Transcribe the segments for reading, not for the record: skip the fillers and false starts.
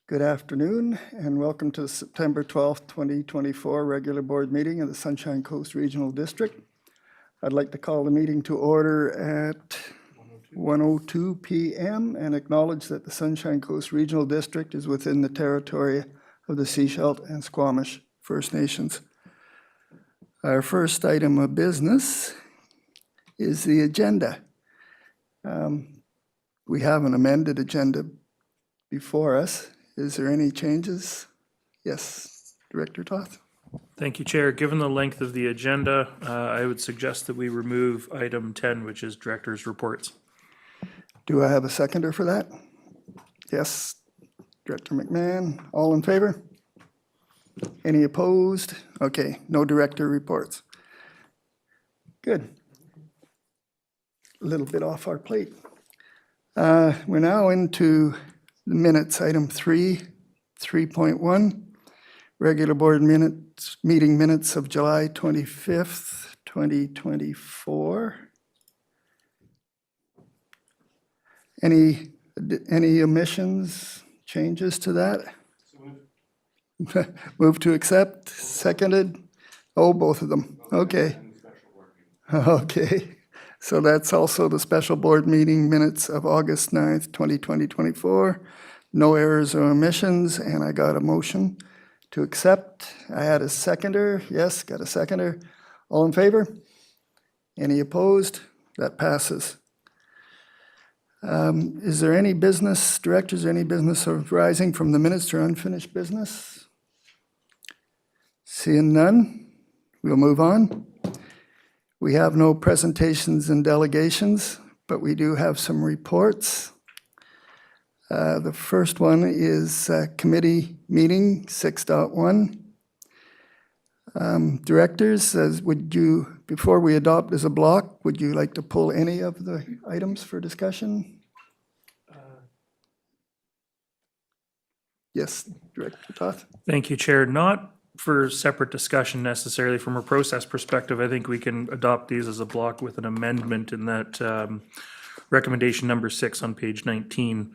Good afternoon and welcome to the September 12th, 2024 regular board meeting of the Sunshine Coast Regional District. I'd like to call the meeting to order at 1:02 p.m. and acknowledge that the Sunshine Coast Regional District is within the territory of the Seashelt and Squamish First Nations. Our first item of business is the agenda. We have an amended agenda before us. Is there any changes? Yes, Director Toth. Thank you, Chair. Given the length of the agenda, I would suggest that we remove item 10, which is Director's Reports. Do I have a seconder for that? Yes, Director McMahon. All in favor? Any opposed? Okay, no Director Reports. Good. A little bit off our plate. We're now into the minutes, item 3.1, regular board meeting minutes of July 25th, 2024. Any omissions, changes to that? Move to accept, seconded? Oh, both of them, okay. Okay. So that's also the special board meeting minutes of August 9th, 2024. No errors or omissions, and I got a motion to accept. I had a seconder. Yes, got a seconder. All in favor? Any opposed? That passes. Is there any business, directors, any business arising from the minutes or unfinished business? Seeing none, we'll move on. We have no presentations and delegations, but we do have some reports. The first one is committee meeting 6.1. Directors, before we adopt as a block, would you like to pull any of the items for discussion? Yes, Director Toth. Thank you, Chair. Not for separate discussion necessarily. From a process perspective, I think we can adopt these as a block with an amendment in that recommendation number 6 on page 19,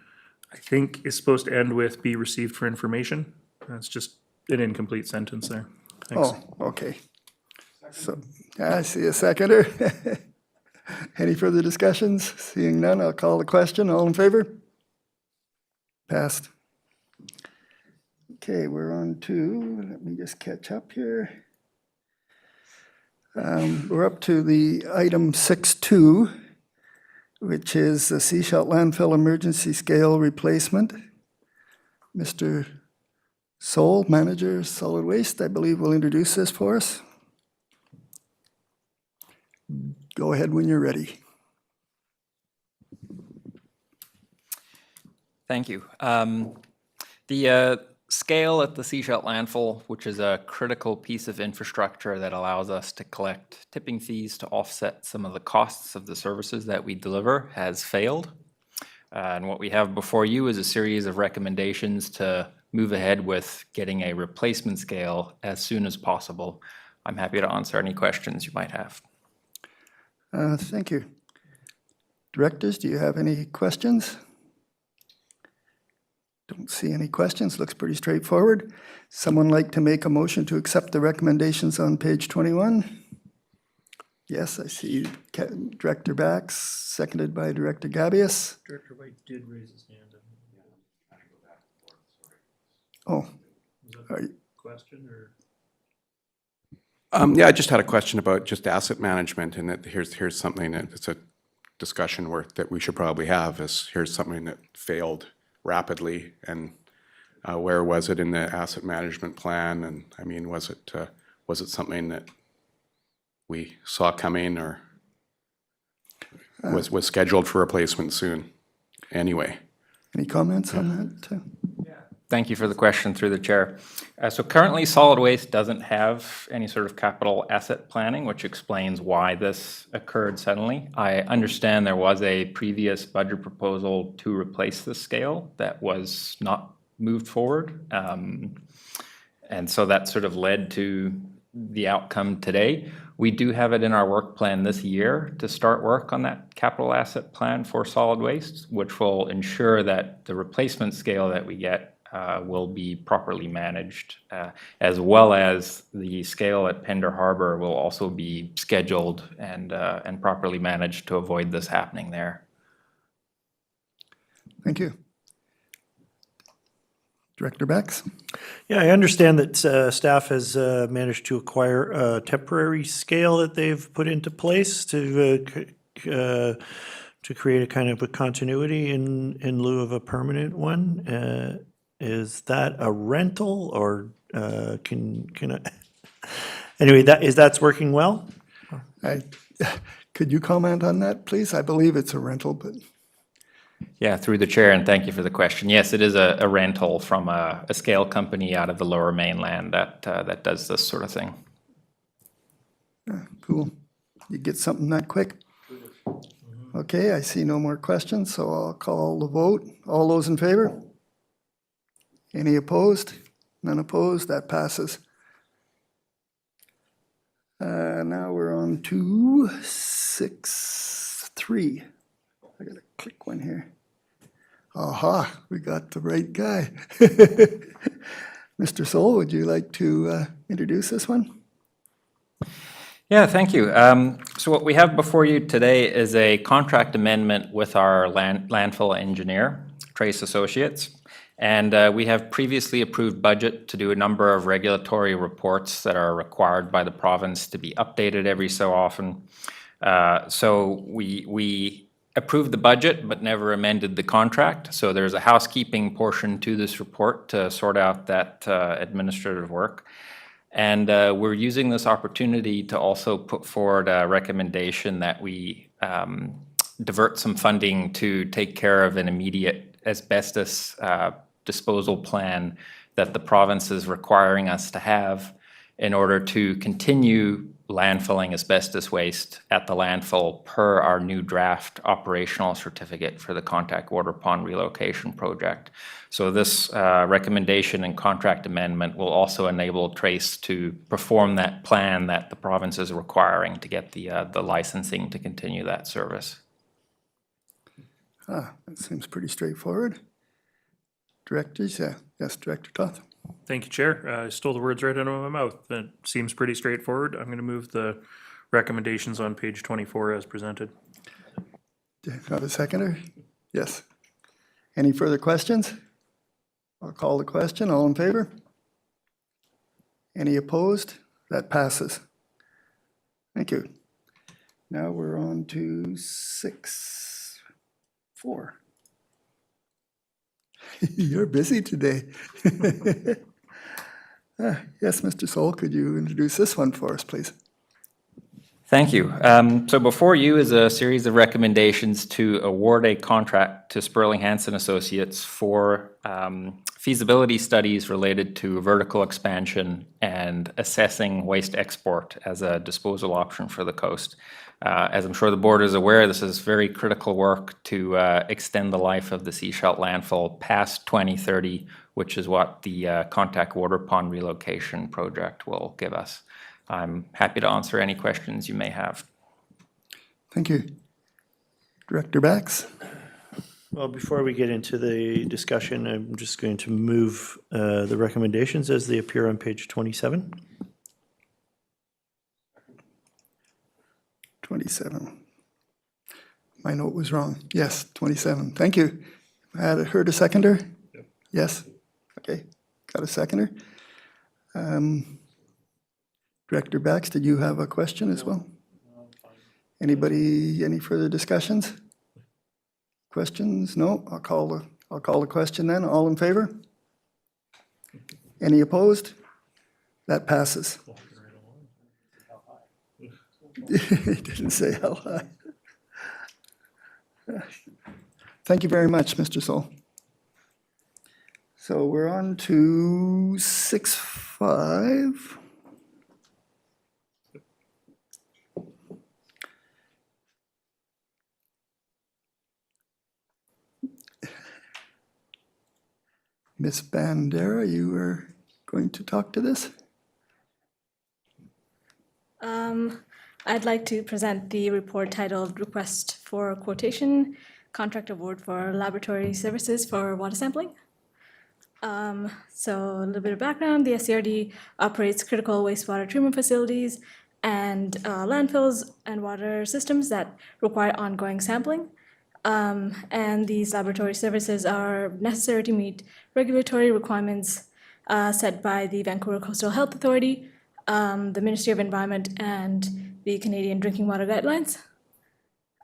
I think is supposed to end with be received for information. That's just an incomplete sentence there. Thanks. Oh, okay. So I see a seconder. Any further discussions? Seeing none, I'll call the question. All in favor? Passed. Okay, we're on to, let me just catch up here. We're up to the item 6.2, which is the Seashelt Landfill Emergency Scale Replacement. Mr. Soul, Manager, Solid Waste, I believe will introduce this for us. Go ahead when you're ready. Thank you. The scale at the Seashelt landfill, which is a critical piece of infrastructure that allows us to collect tipping fees to offset some of the costs of the services that we deliver, has failed. And what we have before you is a series of recommendations to move ahead with getting a replacement scale as soon as possible. I'm happy to answer any questions you might have. Thank you. Directors, do you have any questions? Don't see any questions. Looks pretty straightforward. Someone like to make a motion to accept the recommendations on page 21? Yes, I see Director Bax, seconded by Director Gabius. Director White did raise his hand. Oh. Was that a question or? Yeah, I just had a question about just asset management, and that here's something that it's a discussion that we should probably have. Here's something that failed rapidly, and where was it in the asset management plan? And I mean, was it something that we saw coming, or was scheduled for replacement soon? Anyway, any comments on that? Thank you for the question through the chair. So currently solid waste doesn't have any sort of capital asset planning, which explains why this occurred suddenly. I understand there was a previous budget proposal to replace the scale that was not moved forward. And so that sort of led to the outcome today. We do have it in our work plan this year to start work on that capital asset plan for solid waste, which will ensure that the replacement scale that we get will be properly managed, as well as the scale at Pender Harbor will also be scheduled and properly managed to avoid this happening there. Thank you. Director Bax? Yeah, I understand that staff has managed to acquire a temporary scale that they've put into place to create a kind of a continuity in lieu of a permanent one. Is that a rental or can I? Anyway, that's working well? Could you comment on that, please? I believe it's a rental, but Yeah, through the chair, and thank you for the question. Yes, it is a rental from a scale company out of the Lower Mainland that does this sort of thing. cool. You get something that quick? Okay, I see no more questions, so I'll call the vote. All those in favor? Any opposed? None opposed? That passes. Now we're on to 6.3. I gotta click one here. Aha, we got the right guy. Mr. Soul, would you like to introduce this one? Yeah, thank you. So what we have before you today is a contract amendment with our landfill engineer, Trace Associates. And we have previously approved budget to do a number of regulatory reports that are required by the province to be updated every so often. So we approved the budget but never amended the contract. So there's a housekeeping portion to this report to sort out that administrative work. And we're using this opportunity to also put forward a recommendation that we divert some funding to take care of an immediate asbestos disposal plan that the province is requiring us to have in order to continue landfilling asbestos waste at the landfill per our new draft operational certificate for the contact water pond relocation project. So this recommendation and contract amendment will also enable Trace to perform that plan that the province is requiring to get the licensing to continue that service. That seems pretty straightforward. Directors, yes, Director Toth. Thank you, Chair. I stole the words right out of my mouth. That seems pretty straightforward. I'm going to move the recommendations on page 24 as presented. Got a seconder? Yes. Any further questions? I'll call the question. All in favor? Any opposed? That passes. Thank you. Now we're on to 6.4. You're busy today. Yes, Mr. Soul, could you introduce this one for us, please? Thank you. So before you is a series of recommendations to award a contract to Sperling Hansen Associates for feasibility studies related to vertical expansion and assessing waste export as a disposal option for the coast. As I'm sure the board is aware, this is very critical work to extend the life of the Seashell landfill past 2030, which is what the contact water pond relocation project will give us. I'm happy to answer any questions you may have. Thank you. Director Bax? Well, before we get into the discussion, I'm just going to move the recommendations as they appear on page 27. 27. My note was wrong. Yes, 27. Thank you. I had heard a seconder? Yep. Yes. Okay. Got a seconder. Director Bax, did you have a question as well? Anybody, any further discussions? Questions? No? I'll call the question then. All in favor? Any opposed? That passes. He didn't say how high. Thank you very much, Mr. Soul. So we're on to 6.5. Ms. Bandera, you were going to talk to this? I'd like to present the report titled Request for Quotation, Contract Award for Laboratory Services for Water Sampling. So a little bit of background, the SCRD operates critical wastewater treatment facilities and landfills and water systems that require ongoing sampling. And these laboratory services are necessary to meet regulatory requirements set by the Vancouver Coastal Health Authority, the Ministry of Environment, and the Canadian Drinking Water Guidelines.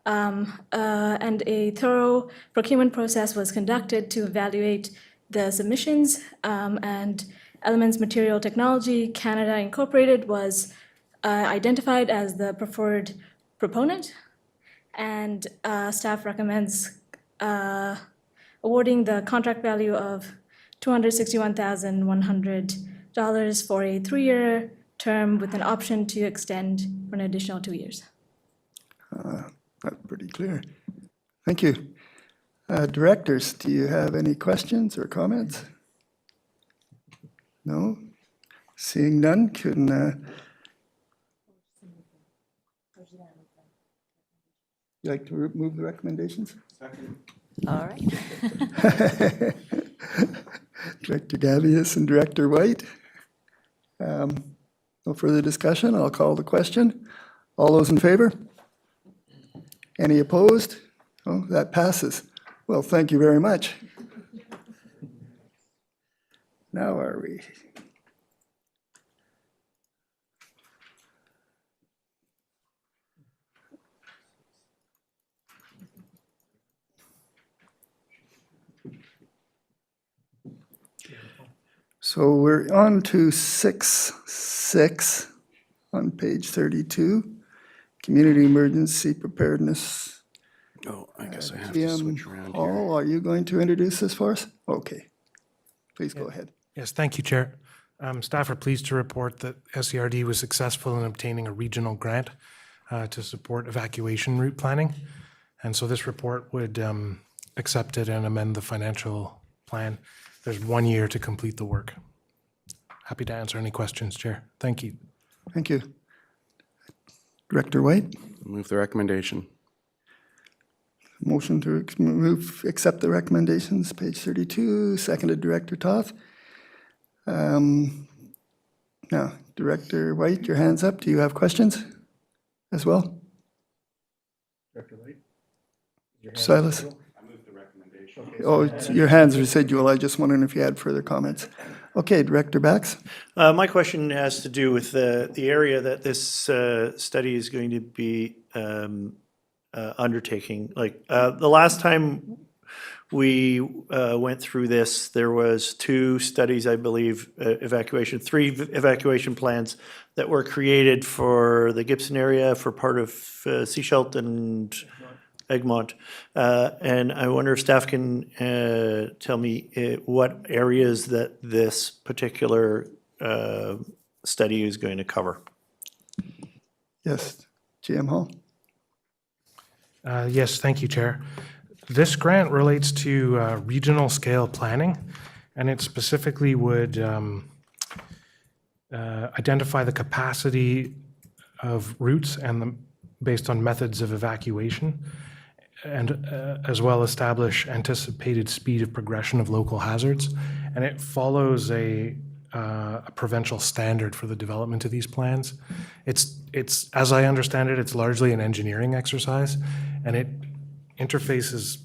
And a thorough procurement process was conducted to evaluate the submissions, and Elements Material Technology Canada Incorporated was identified as the preferred proponent, and staff recommends awarding the contract value of $261,100 for a 3-year term with an option to extend for an additional 2 years. That's pretty clear. Thank you. Directors, do you have any questions or comments? No? Seeing none, can you like to move the recommendations? All right. Director Gavious and Director White. No further discussion. I'll call the question. All those in favor? Any opposed? Oh, that passes. Well, thank you very much. Now are we? So we're on to 6.6 on page 32, Community Emergency Preparedness. Oh, I guess I have to switch GM around here. Hall, are you going to introduce this for us? Okay. Please go ahead. Yes, thank you, Chair. Staff are pleased to report that SCRD was successful in obtaining a regional grant to support evacuation route planning. And so this report would accept it and amend the financial plan. There's 1 year to complete the work. Happy to answer any questions, Chair. Thank you. Thank you. Director White, Move the recommendation. motion to accept the recommendations, page 32, seconded Director Toth. Now, Director White, your hand's up. Do you have questions as well? Director White? Silas? Oh, your hand's residual. I just wondering if you had further comments. Okay, Director Bax? My question has to do with the area that this study is going to be undertaking. Like, the last time we went through this, there was 2 studies, I believe, 3 evacuation plans that were created for the Gibson area, for part of Seashelt and Egmont. And I wonder if staff can tell me what areas that this particular study is going to cover. Yes, GM Hall? Yes, thank you, Chair. This grant relates to regional scale planning, and it specifically would identify the capacity of routes and based on methods of evacuation, and as well establish anticipated speed of progression of local hazards. And it follows a provincial standard for the development of these plans. It's as I understand it, it's largely an engineering exercise, and it interfaces.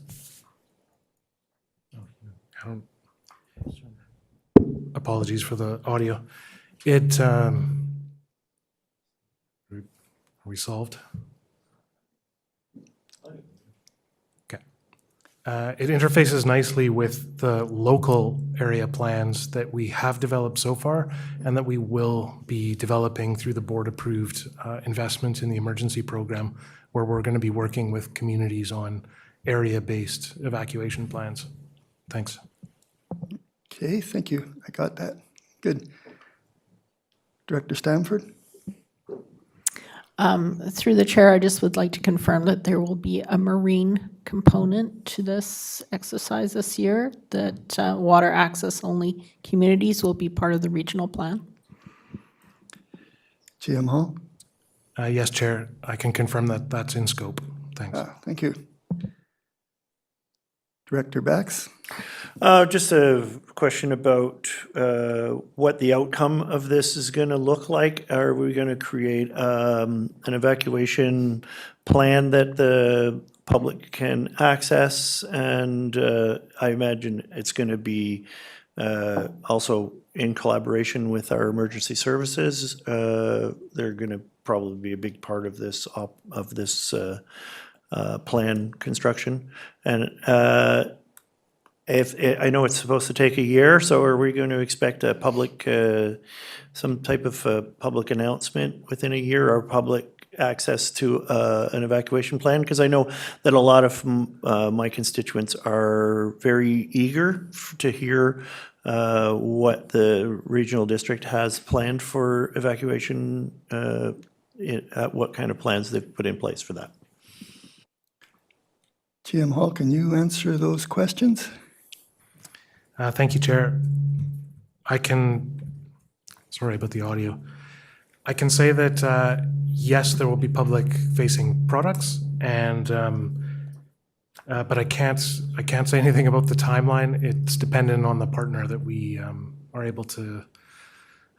Apologies for the audio. Are we solved? Okay. It interfaces nicely with the local area plans that we have developed so far and that we will be developing through the board-approved investments in the emergency program, where we're going to be working with communities on area-based evacuation plans. Thanks. Okay, thank you. I got that. Good. Director Stamford? Through the chair, I just would like to confirm that there will be a marine component to this exercise this year, that water access only communities will be part of the regional plan. GM Hall? Yes, Chair, I can confirm that that's in scope. Thanks. Thank you. Director Bax? Just a question about what the outcome of this is going to look like. Are we going to create an evacuation plan that the public can access? And I imagine it's going to be also in collaboration with our emergency services. They're going to probably be a big part of this plan construction. And if, I know it's supposed to take a year, so are we going to expect a public, some type of public announcement within a year, or public access to an evacuation plan? Because I know that a lot of my constituents are very eager to hear what the regional district has planned for evacuation, what kind of plans they've put in place for that. GM Hall, can you answer those questions? Thank you, Chair. Sorry about the audio. I can say that, yes, there will be public-facing products, and, but I can't say anything about the timeline. It's dependent on the partner that we are able to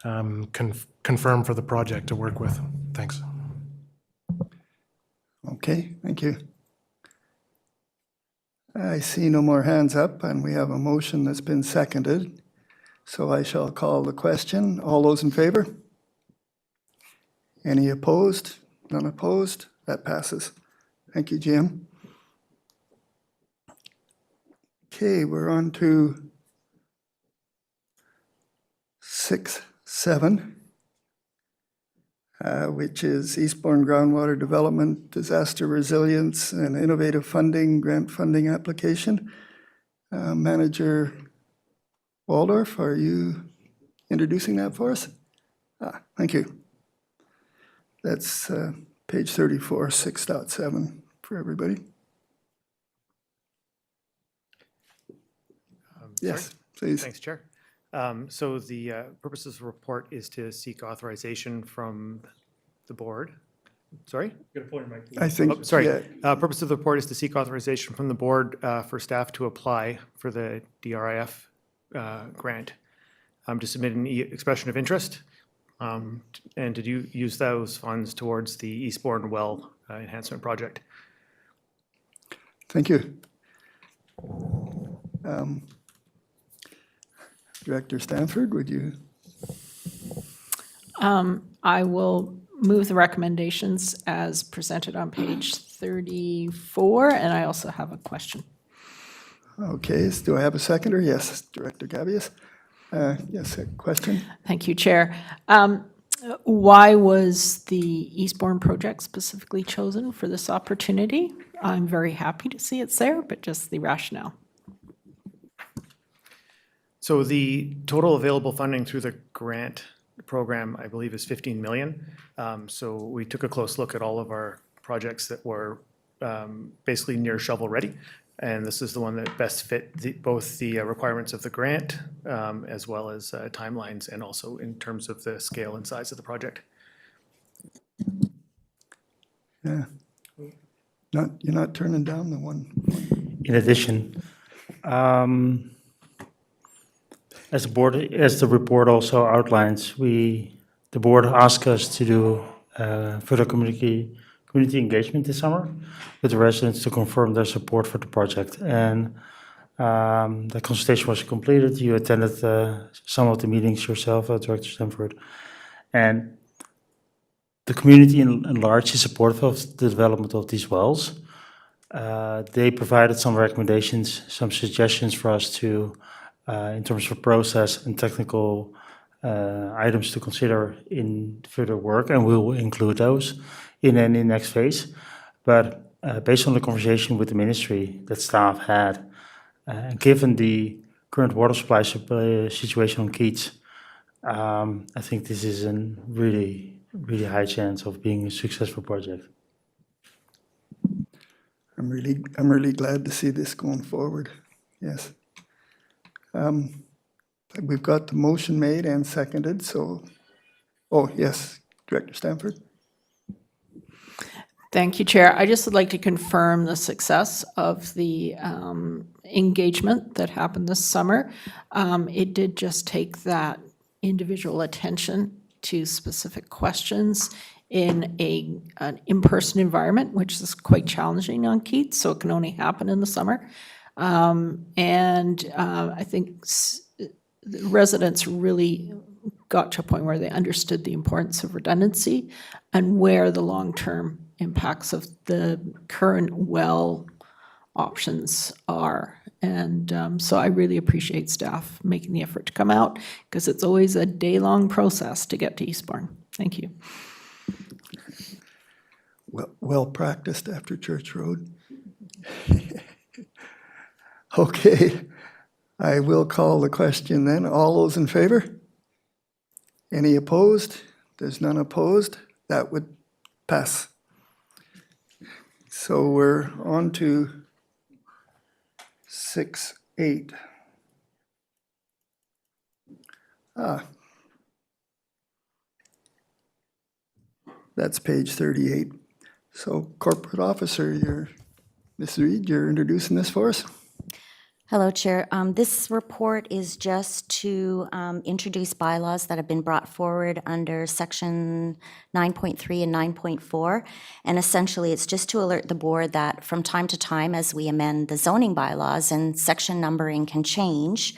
confirm for the project to work with. Thanks. Okay, thank you. I see no more hands up, and we have a motion that's been seconded. So I shall call the question. All those in favor? Any opposed? None opposed? That passes. Thank you, Jim. Okay, we're on to 6.7, which is Eastbourne Groundwater Development, Disaster Resilience and Innovative Funding, Grant Funding Application. Manager Waldorf, are you introducing that for us? Thank you. That's page 34, 6.7 for everybody. Yes, please. Thanks, Chair. So the purpose of the report is to seek authorization from the board. Sorry? I think, Sorry. yeah, Purpose of the report is to seek authorization from the board for staff to apply for the DRIF grant, to submit an expression of interest, and to use those funds towards the Eastbourne Well Enhancement Project. thank you. Director Stanford, would you? I will move the recommendations as presented on page 34, and I also have a question. Okay, do I have a seconder? Yes, Director Gabius. Yes, a question? Thank you, Chair. Why was the Eastbourne project specifically chosen for this opportunity? I'm very happy to see it's there, but just the rationale. So the total available funding through the grant program, I believe, is 15 million. So we took a close look at all of our projects that were basically near shovel ready. And this is the one that best fit both the requirements of the grant as well as timelines, and also in terms of the scale and size of the project. Yeah. You're not turning down the one. In addition, as the report also outlines, the board asked us to do further community engagement this summer with the residents to confirm their support for the project. And the consultation was completed. You attended some of the meetings yourself, Director Stanford. And the community in large is supportive of the development of these wells. They provided some recommendations, some suggestions for us to in terms of process and technical items to consider in further work, and we will include those in any next phase. But based on the conversation with the ministry that staff had, given the current water supply situation on Keats, I think this is a really, really high chance of being a successful project. I'm really glad to see this going forward. Yes. We've got the motion made and seconded, so, oh, yes, Director Stanford. Thank you, Chair. I just would like to confirm the success of the engagement that happened this summer. It did just take that individual attention to specific questions in an in-person environment, which is quite challenging on Keats, so it can only happen in the summer. I think the residents really got to a point where they understood the importance of redundancy and where the long-term impacts of the current well options are. And so I really appreciate staff making the effort to come out, because it's always a day-long process to get to Eastbourne. Thank you. Well practiced after Church Road. Okay, I will call the question then. All those in favor? Any opposed? There's none opposed. That would pass. So we're on to 6.8. That's page 38. So corporate officer, Ms. Reed, you're introducing this for us? Hello, Chair. This report is just to introduce bylaws that have been brought forward under Section 9.3 and 9.4. And essentially, it's just to alert the board that from time to time, as we amend the zoning bylaws and section numbering can change,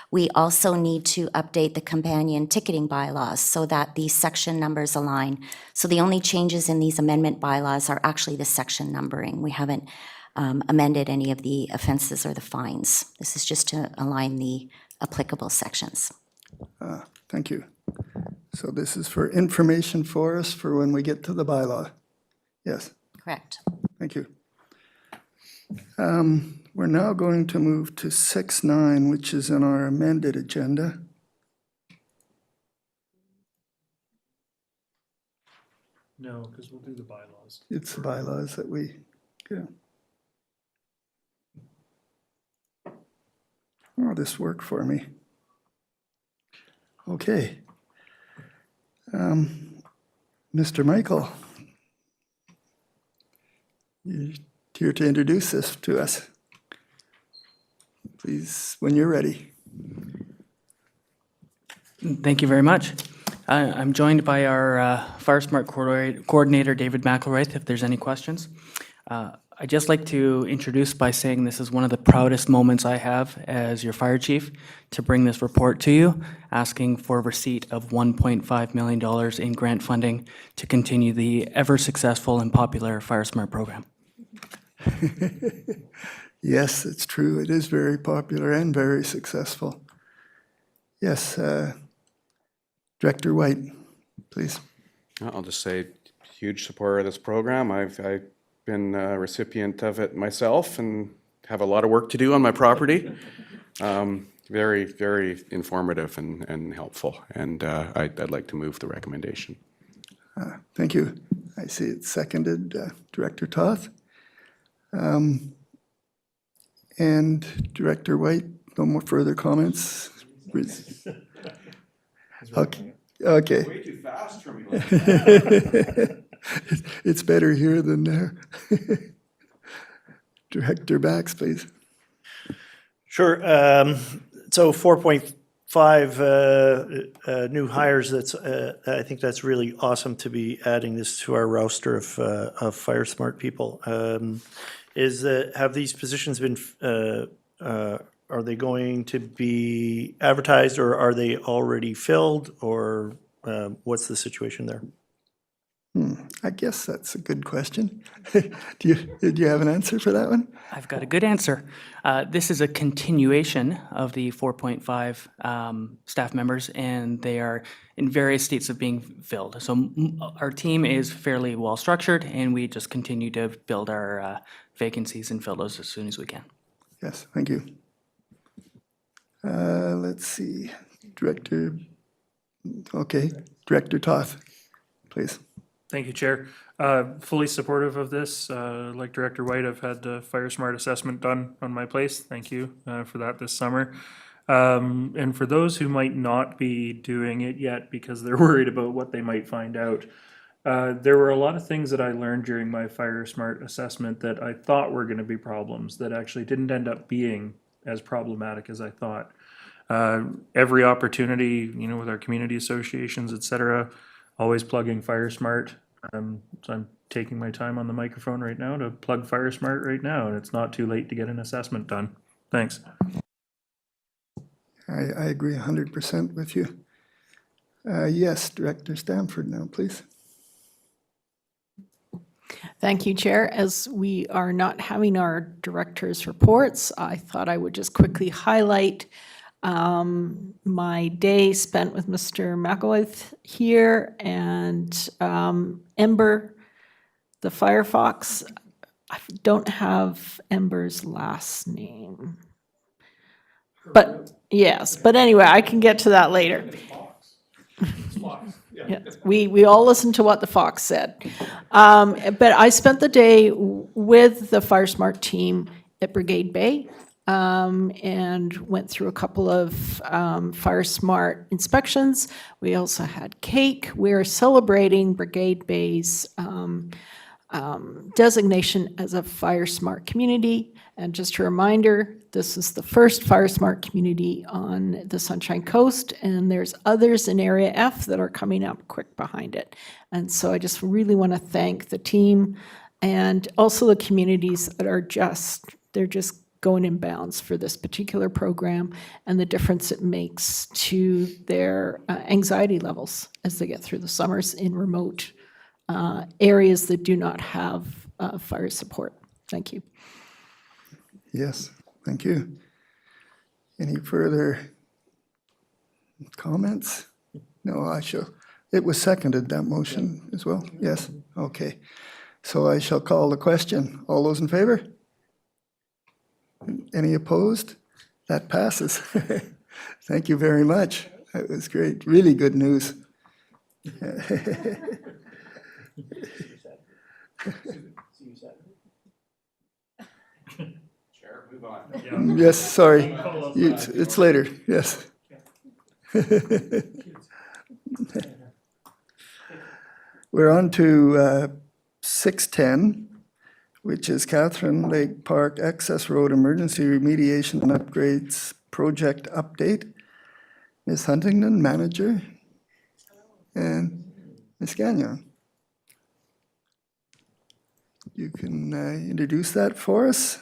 we also need to update the companion ticketing bylaws so that these section numbers align. So the only changes in these amendment bylaws are actually the section numbering. We haven't amended any of the offenses or the fines. This is just to align the applicable sections. Thank you. So this is for information for us for when we get to the bylaw. Yes, Correct. thank you. We're now going to move to 6.9, which is in our amended agenda. No, because we'll do the bylaws. It's the bylaws that we, yeah. Oh, this worked for me. Okay. Mr. Michael, you're here to introduce this to us. Please, when you're ready. Thank you very much. I'm joined by our Fire Smart Coordinator, David McElraith, if there's any questions. I'd just like to introduce by saying this is one of the proudest moments I have as your fire chief to bring this report to you, asking for receipt of $1.5 million in grant funding to continue the ever-successful and popular Fire Smart program. Yes, it's true. It is very popular and very successful. Yes, Director White, please. I'll just say, huge supporter of this program. I've been a recipient of it myself and have a lot of work to do on my property. Very, very informative and helpful, and I'd like to move the recommendation. Thank you. I see it's seconded, Director Toth. And Director White, no more further comments? Okay. Okay. Way too fast for me. It's better here than there. Director Bax, please. Sure. So 4.5 new hires, I think that's really awesome to be adding this to our roster of Fire Smart people. Have these positions been, are they going to be advertised, or are they already filled, or what's the situation there? I guess that's a good question. Do you have an answer for that one? I've got a good answer. This is a continuation of the 4.5 staff members, and they are in various states of being filled. So our team is fairly well-structured, and we just continue to build our vacancies and fill those as soon as we can. Yes, thank you. Let's see, Director Toth, please. Thank you, Chair. Fully supportive of this. Like Director White, I've had the Fire Smart assessment done on my place. Thank you for that this summer. And for those who might not be doing it yet because they're worried about what they might find out, There were a lot of things that I learned during my Fire Smart assessment that I thought were going to be problems that actually didn't end up being as problematic as I thought. Every opportunity, with our community associations, et cetera, always plugging Fire Smart. So I'm taking my time on the microphone right now to plug Fire Smart right now, and it's not too late to get an assessment done. Thanks. I agree 100% with you. Yes, Director Stamford now, please. Thank you, Chair. As we are not having our director's reports, I thought I would just quickly highlight my day spent with Mr. McElwaith here and Ember, the Firefox. I don't have Ember's last name. But, yes, but anyway, I can get to that later. Yeah, we all listened to what the Fox said. But I spent the day with the Fire Smart team at Brigade Bay and went through a couple of Fire Smart inspections. We also had cake. We're celebrating Brigade Bay's designation as a Fire Smart community. And just a reminder, this is the first Fire Smart community on the Sunshine Coast, and there's others in Area F that are coming up quick behind it. And so I just really want to thank the team and also the communities that are they're just going in bounds for this particular program and the difference it makes to their anxiety levels as they get through the summers in remote areas that do not have fire support. Thank you. Yes, thank you. Any further comments? No, I shall. It was seconded, that motion as well? Yes, okay. So I shall call the question. All those in favor? Any opposed? That passes. Thank you very much. That was great. Really good news. Yes, sorry. It's later, yes. We're on to 610, which is Catherine Lake Park Access Road Emergency Remediation and Upgrades Project Update. Ms. Huntington, Manager, and Ms. Gagnon. You can introduce that for us.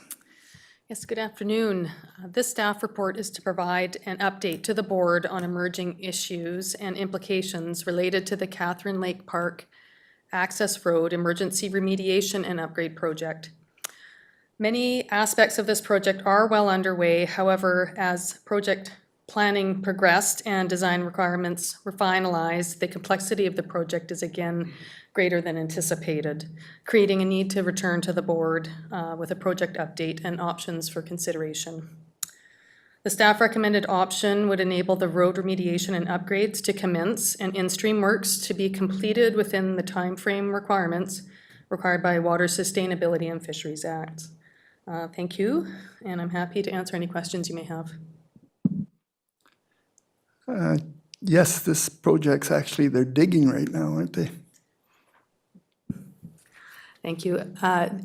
Yes, good afternoon. This staff report is to provide an update to the board on emerging issues and implications related to the Catherine Lake Park Access Road Emergency Remediation and Upgrade Project. Many aspects of this project are well underway. However, as project planning progressed and design requirements were finalized, the complexity of the project is again greater than anticipated, creating a need to return to the board with a project update and options for consideration. The staff recommended option would enable the road remediation and upgrades to commence and in-stream works to be completed within the timeframe requirements required by Water Sustainability and Fisheries Act. Thank you, and I'm happy to answer any questions you may have. Yes, this project's actually, they're digging right now, aren't they? Thank you.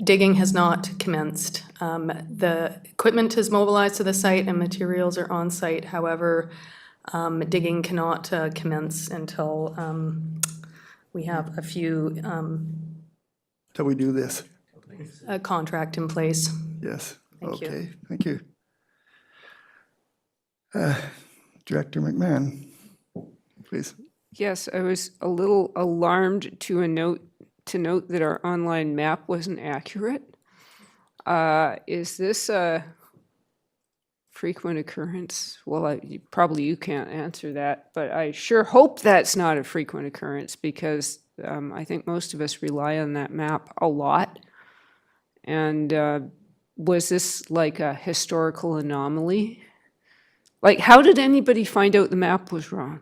Digging has not commenced. The equipment is mobilized to the site and materials are on site. However, digging cannot commence until we have a few Till we do this. a contract in place. Yes, Thank you. okay, thank you. Director McMahon, please. Yes, I was a little alarmed to note that our online map wasn't accurate. Is this a frequent occurrence? Well, probably you can't answer that, but I sure hope that's not a frequent occurrence because I think most of us rely on that map a lot. And was this like a historical anomaly? Like, how did anybody find out the map was wrong?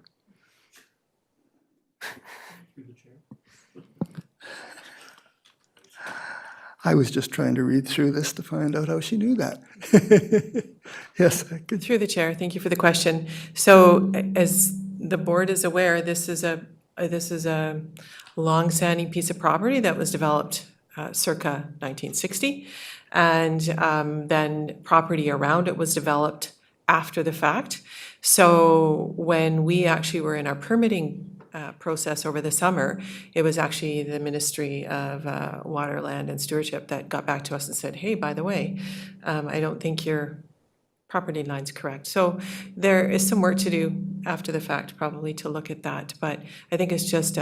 I was just trying to read through this to find out how she knew that. Yes, good. Through the chair, thank you for the question. So as the board is aware, this is a This is a long-standing piece of property that was developed circa 1960. And then property around it was developed after the fact. So when we actually were in our permitting process over the summer, it was actually the Ministry of Water, Land and Stewardship that got back to us and said, hey, by the way, I don't think your property line's correct. So there is some work to do after the fact, probably, to look at that. But I think it's just,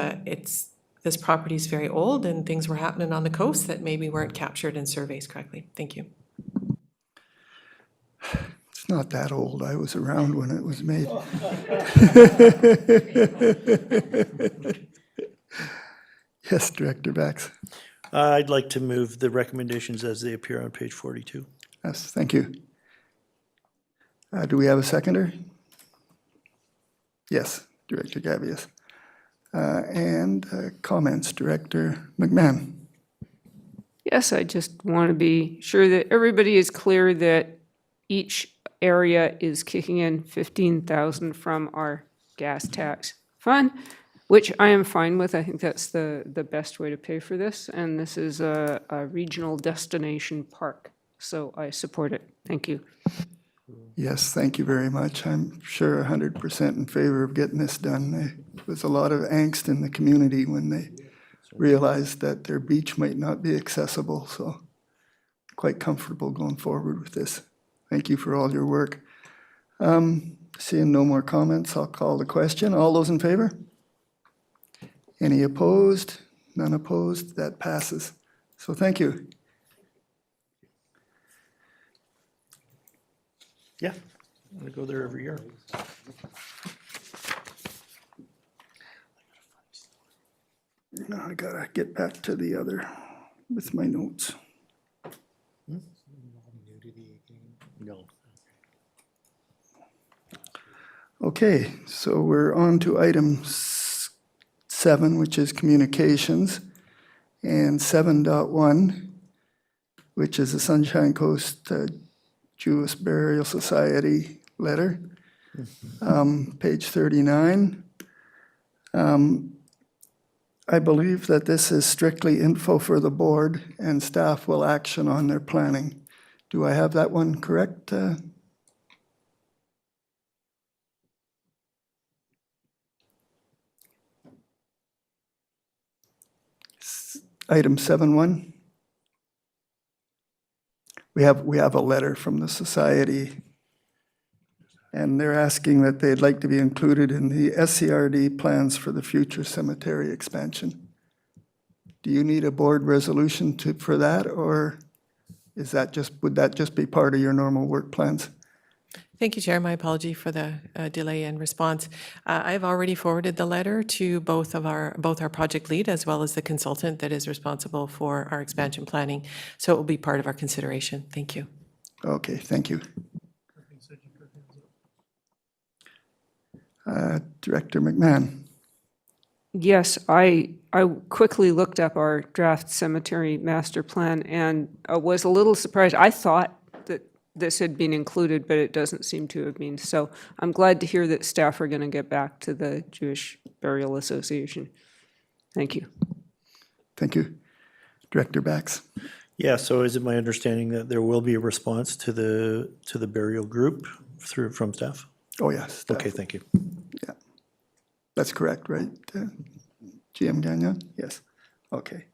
this property is very old and things were happening on the coast that maybe weren't captured in surveys correctly. Thank you. It's not that old. I was around when it was made. Yes, Director Bax. I'd like to move the recommendations as they appear on page 42. Yes, thank you. Do we have a seconder? Yes, Director Gavious. And comments, Director McMahon. Yes, I just want to be sure that everybody is clear that each area is kicking in 15,000 from our gas tax fund, which I am fine with. I think that's the best way to pay for this. And this is a regional destination park, so I support it. Thank you. Yes, thank you very much. I'm sure 100% in favor of getting this done. There was a lot of angst in the community when they realized that their beach might not be accessible, so quite comfortable going forward with this. Thank you for all your work. Seeing no more comments, I'll call the question. All those in favor? Any opposed? None opposed? That passes. So thank you. Yeah, I'm going to go there every year. Now I gotta get back to the other with my notes. No. Okay, so we're on to item 7, which is communications, and 7.1, which is the Sunshine Coast Jewish Burial Society letter, page 39. I believe that this is strictly info for the board and staff will action on their planning. Do I have that one correct? Item 7.1. We have a letter from the society, and they're asking that they'd like to be included in the SCRD plans for the future cemetery expansion. Do you need a board resolution for that, or would that just be part of your normal work plans? Thank you, Chair. My apology for the delay in response. I've already forwarded the letter to both our project lead as well as the consultant that is responsible for our expansion planning, so it will be part of our consideration. Thank you. Okay, thank you. Director McMahon. Yes, I quickly looked up our draft cemetery master plan and was a little surprised. I thought that this had been included, but it doesn't seem to have been. So I'm glad to hear that staff are going to get back to the Jewish Burial Association. Thank you. Thank you. Director Bax. Yeah, so is it my understanding that there will be a response to the burial group from staff? Oh, yes. Okay, thank you. Yeah, that's correct, right? GM Gagnon? Yes. Okay.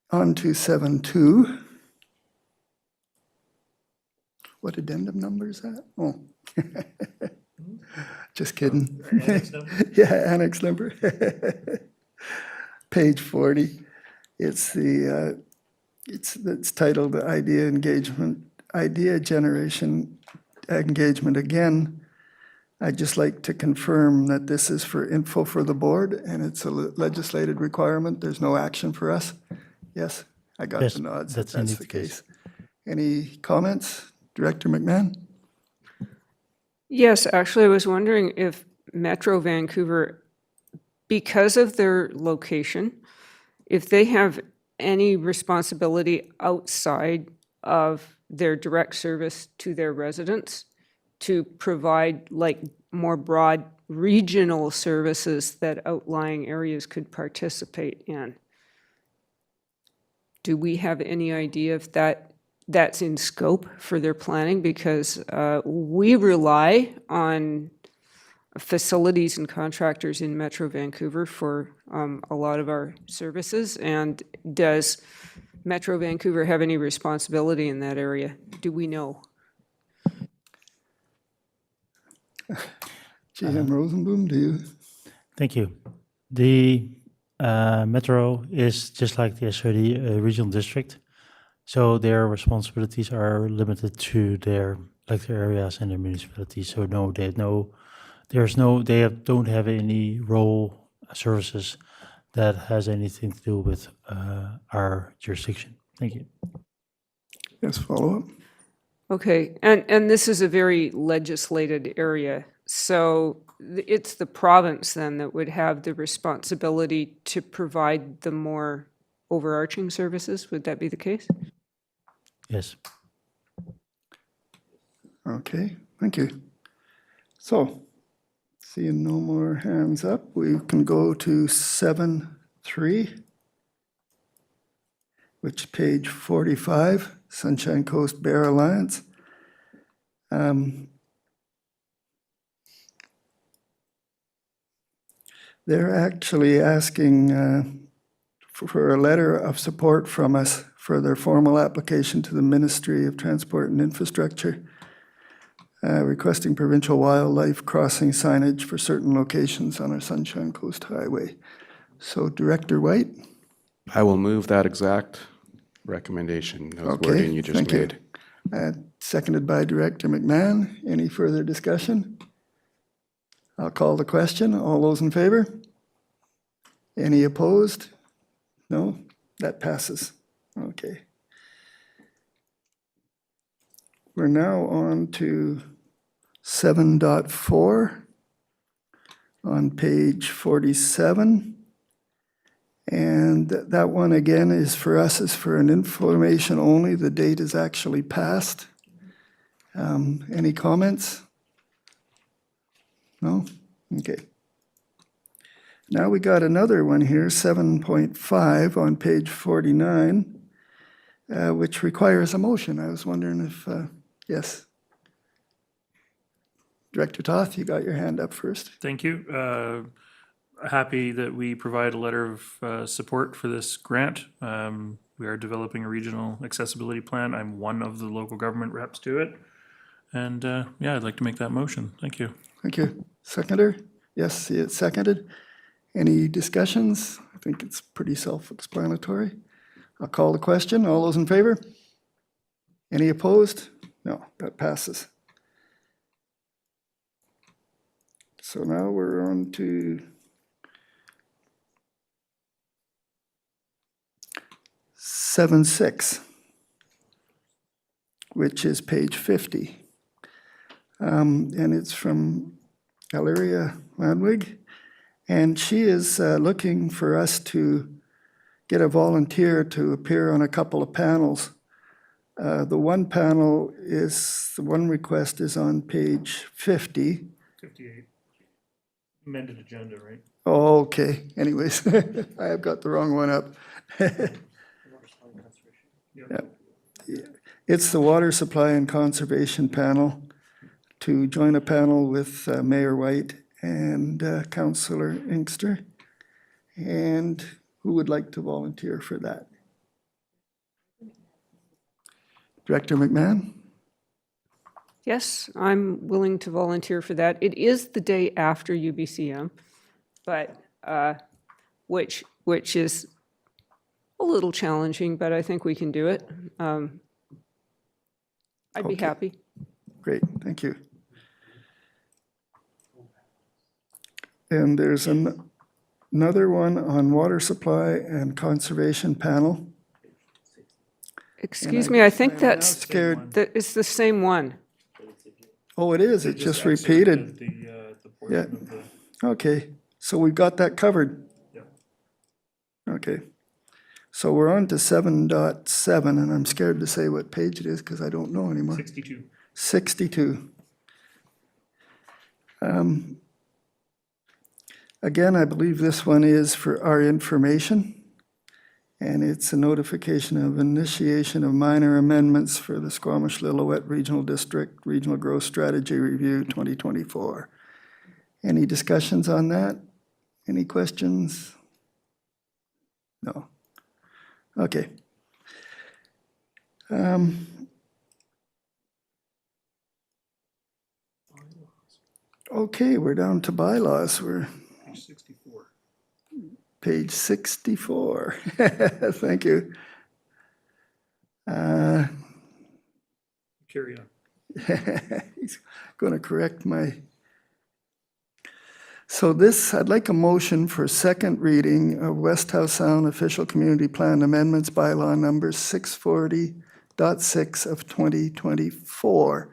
On to 7.2. What addendum number is that? Oh. Just kidding. Yeah, annex number. Page 40. It's titled Idea Generation Engagement. Again, I'd just like to confirm that this is for info for the board and it's a legislated requirement. There's no action for us. Yes, I got the nods if that's the case. Any comments? Director McMahon? Yes, actually, I was wondering if Metro Vancouver, because of their location, if they have any responsibility outside of their direct service to their residents to provide like more broad regional services that outlying areas could participate in. Do we have any idea if that's in scope for their planning? Because we rely on facilities and contractors in Metro Vancouver for a lot of our services. And does Metro Vancouver have any responsibility in that area? Do we know? GM Rosenboom, do you? Thank you. The Metro is just like the SRD regional district, so their responsibilities are limited to their areas and their municipalities. So no, they don't have any role services that has anything to do with our jurisdiction. Thank you. Yes, follow up. Okay, and this is a very legislated area, so it's the province then that would have the responsibility to provide the more overarching services. Would that be the case? Yes. Okay, thank you. So, seeing no more hands up, we can go to 7.3, which page 45, Sunshine Coast Bear Alliance. They're actually asking for a letter of support from us for their formal application to the Ministry of Transport and Infrastructure, requesting provincial wildlife crossing signage for certain locations on our Sunshine Coast Highway. So Director White? I will move that exact recommendation, those Okay, wording you just thank you. made. Seconded by Director McMahon. Any further discussion? I'll call the question. All those in favor? Any opposed? No? That passes. Okay. We're now on to 7.4 on page 47. And that one again is for us, is for an information only. The date is actually passed. Any comments? No? Okay. Now we got another one here, 7.5 on page 49, which requires a motion. I was wondering if, yes. Director Toth, you got your hand up first. Thank you. Happy that we provide a letter of support for this grant. We are developing a regional accessibility plan. I'm one of the local government reps to it. And yeah, I'd like to make that motion. Thank you. Thank you. Seconder? Yes, it's seconded. Any discussions? I think it's pretty self-explanatory. I'll call the question. All those in favor? Any opposed? No, that passes. So now we're on to 7.6, which is page 50. And it's from Valeria Landwig. And she is looking for us to get a volunteer to appear on a couple of panels. The one request is on page 50. 58. Amended agenda, right? Oh, okay. Anyways, I have got the wrong one up. Yeah. It's the Water Supply and Conservation Panel to join a panel with Mayor White and Councillor Inkster. And who would like to volunteer for that? Director McMahon? Yes, I'm willing to volunteer for that. It is the day after UBCM, but which is a little challenging, but I think we can do it. I'd be Okay. happy. Great, thank you. And there's another one on Water Supply and Conservation Panel. Excuse me, I think I'm now that's, scared. that it's the same one. Oh, it is, it just repeated. Yeah. Okay, so we've got that covered. Okay, so we're on to 7.7, and I'm scared to say what page it is because I don't know anymore. 62. 62. Again, I believe this one is for our information, and it's a notification of initiation of minor amendments for the Squamish-Lillooet Regional District Regional Growth Strategy Review 2024. Any discussions on that? Any questions? No. Okay. Okay, we're down to bylaws. We're page 64. Thank you. Carry on. He's going to correct my... So this, I'd like a motion for second reading of West Howe Sound Official Community Plan Amendments Bylaw number 640.6 of 2024.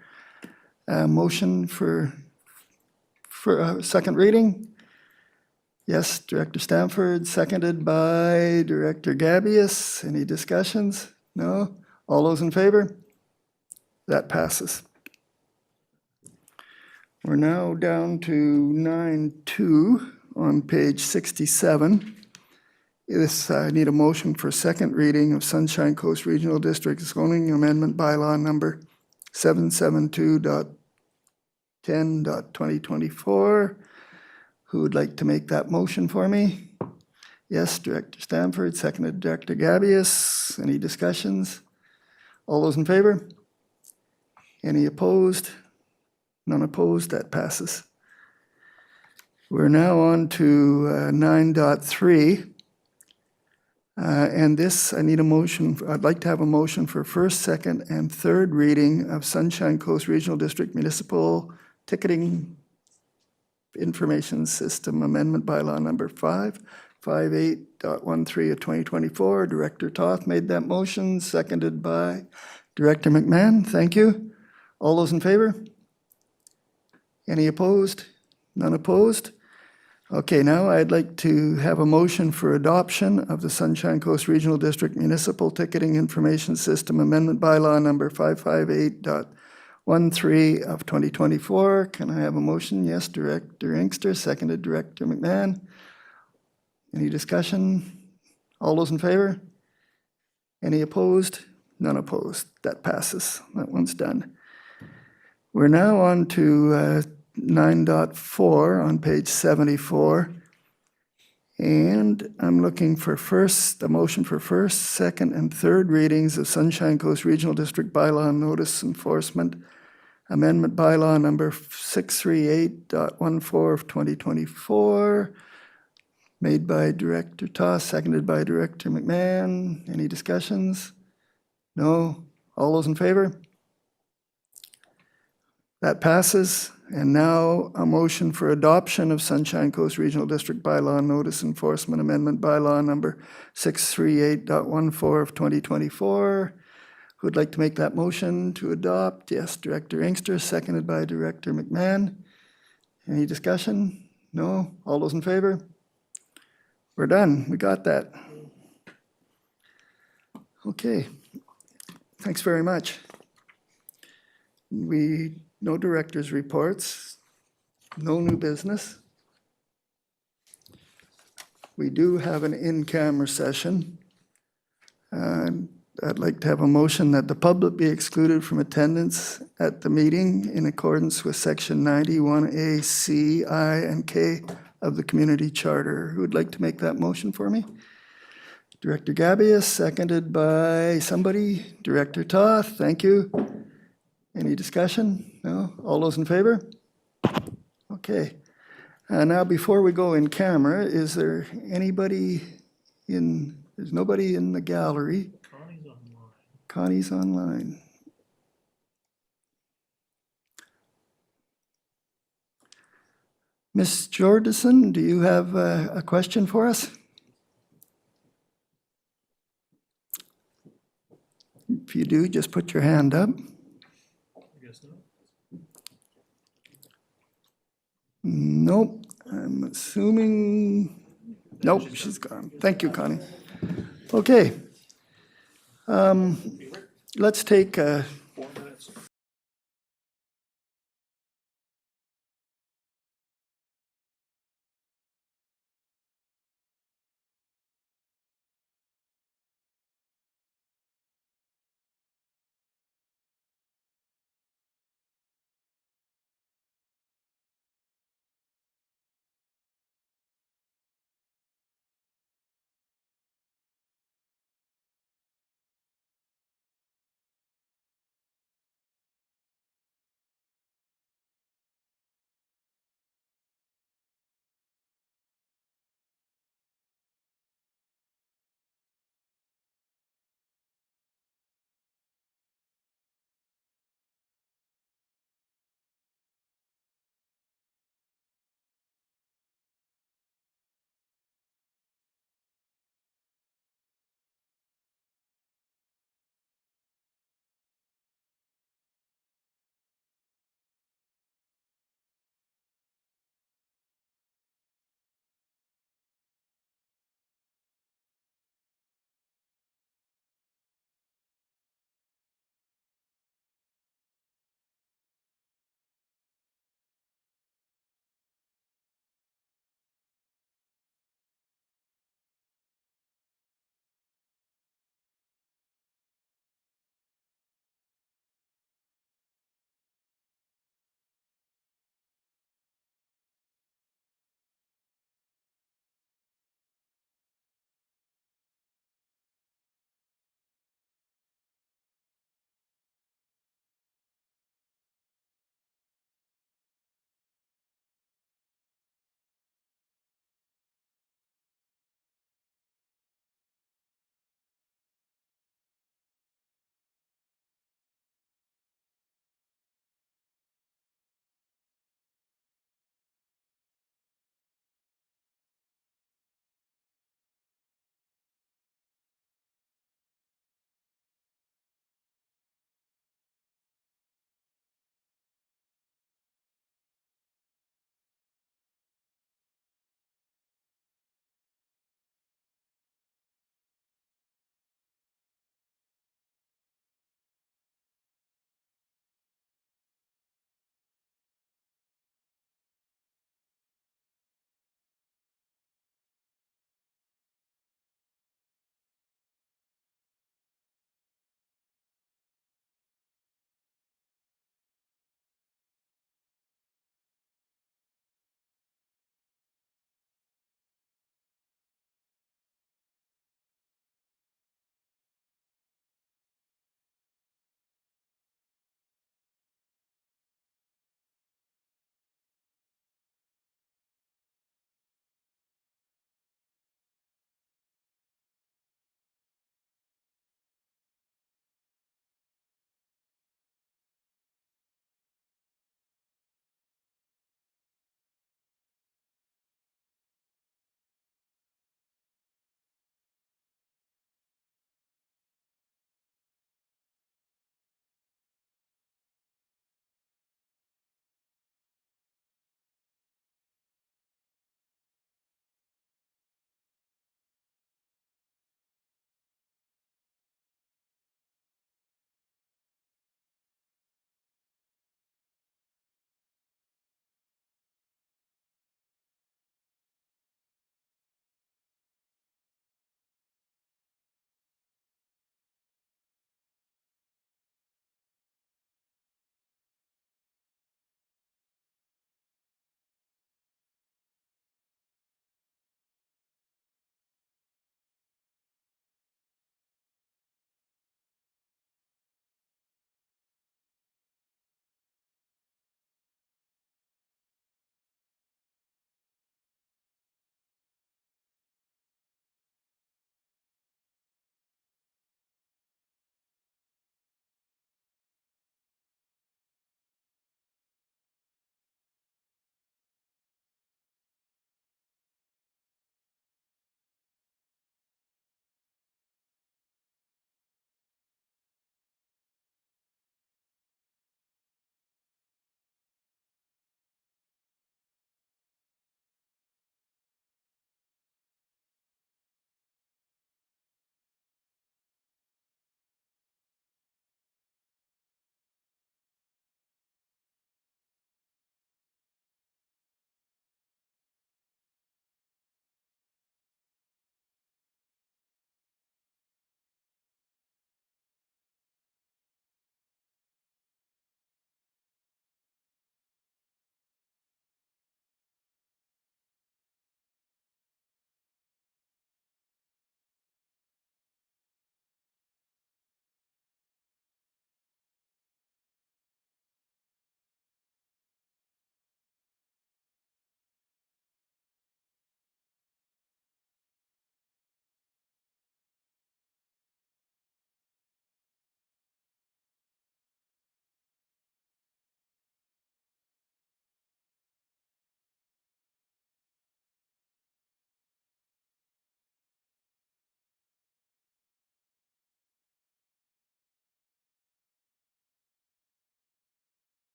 Motion for second reading? Yes, Director Stanford, seconded by Director Gabius. Any discussions? No? All those in favor? That passes. We're now down to 9.2 on page 67. This, I need a motion for second reading of Sunshine Coast Regional District Zoning Amendment Bylaw number 772.10.2024. Who would like to make that motion for me? Yes, Director Stanford, seconded Director Gabius. Any discussions? All those in favor? Any opposed? None opposed, that passes. We're now on to 9.3. And this, I need a motion, I'd like to have a motion for first, second, and third reading of Sunshine Coast Regional District Municipal Ticketing Information System Amendment Bylaw number 558.13 of 2024. Director Toth made that motion, seconded by Director McMahon. Thank you. All those in favor? Any opposed? None opposed? Okay, now I'd like to have a motion for adoption of the Sunshine Coast Regional District Municipal Ticketing Information System Amendment Bylaw number 558.13 of 2024. Can I have a motion? Yes, Director Inkster, seconded Director McMahon. Any discussion? All those in favor? Any opposed? None opposed. That passes. That one's done. We're now on to 9.4 on page 74. And I'm looking for a motion for first, second, and third readings of Sunshine Coast Regional District Bylaw Notice Enforcement Amendment Bylaw number 638.14 of 2024. Made by Director Toss, seconded by Director McMahon. Any discussions? No? All those in favor? That passes. And now a motion for adoption of Sunshine Coast Regional District Bylaw Notice Enforcement Amendment Bylaw number 638.14 of 2024. Who would like to make that motion to adopt? Yes, Director Inkster, seconded by Director McMahon. Any discussion? No? All those in favor? We're done. We got that. Okay. Thanks very much. No director's reports, no new business. We do have an in-camera session. I'd like to have a motion that the public be excluded from attendance at the meeting in accordance with section 91A, C, I, and K of the Community Charter. Who would like to make that motion for me? Director Gabius, seconded by somebody. Director Toth, thank you. Any discussion? No? All those in favor? Okay. Now, before we go in camera, is there anybody there's nobody in the gallery. Connie's online. Ms. Jordison, do you have a question for us? If you do, just put your hand up. Nope, I'm assuming, nope, she's gone. Thank you, Connie. Okay. Let's take a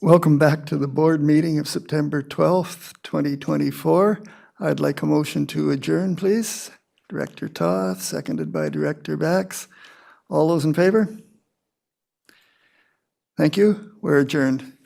Welcome back to the board meeting of September 12th, 2024. I'd like a motion to adjourn, please. Director Toth, seconded by Director Bax. All those in favor? Thank you. We're adjourned.